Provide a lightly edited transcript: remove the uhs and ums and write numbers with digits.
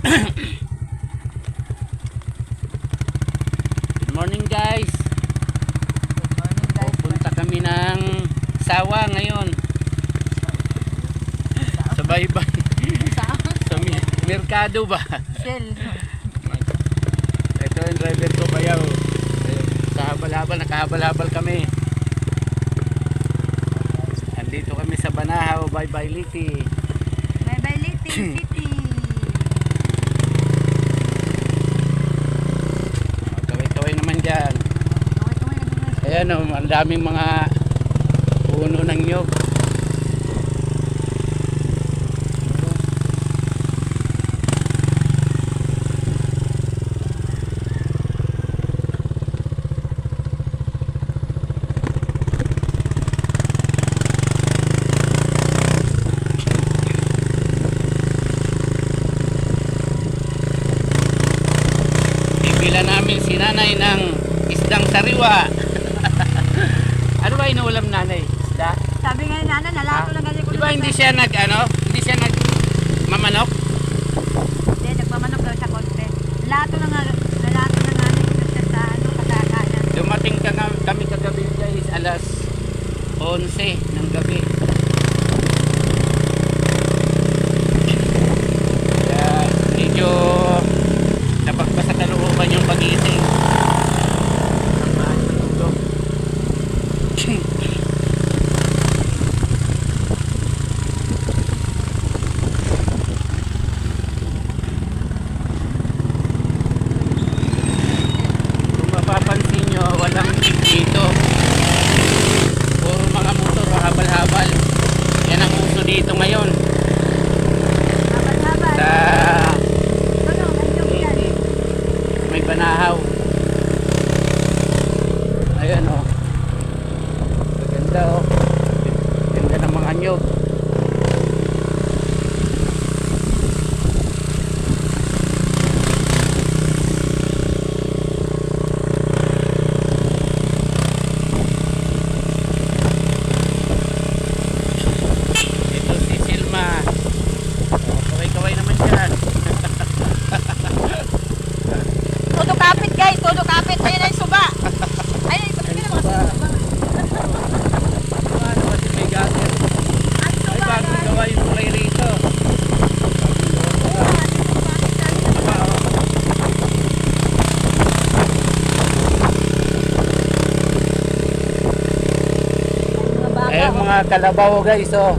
Good morning guys. Punta kami ng Sawa ngayon. Sa baybay. Sa merkado ba? Shell. Ito yung driver ko kaya sa habal-habal, nakahabal-habal kami. Andito kami sa Banahaw, Baybay Liti. Baybay Liti City. Kaway-kaway naman dyan. Ayan o, ang daming mga puno ng nyog. Ibila namin si nanay ng isdang sariwa. Ano ba inuulam nanay? Isda? Sabi nga ni Nana, nalato lang kasi ko. Di ba hindi siya hindi siya mamanok? Hindi, nagmamanok daw siya konti. Nalato na nga siya sa kasakanan. Dumating kami kagabi guys, alas 11 ng gabi. Kaya medyo napagpasa kalooban yung pagising. Kung mapapansin nyo, walang dito. Puro mga motor, habal-habal. Yan ang uso dito ngayon. Habal-habal. Sa Ano, medyo yan. may Banahaw. Ayan o. Maganda o. Ganda ng mga nyog. Ito si Silma. Kaway-kaway naman siya. Todo kapit guys, todo kapit. Ayun ay suba. Ayun, sabi ka na mga suba. Ano kasi may gaser. Ang Ay suba bagong guys. gawa yung kulay rito. Mga baka. Ayun mga kalabaw guys oh.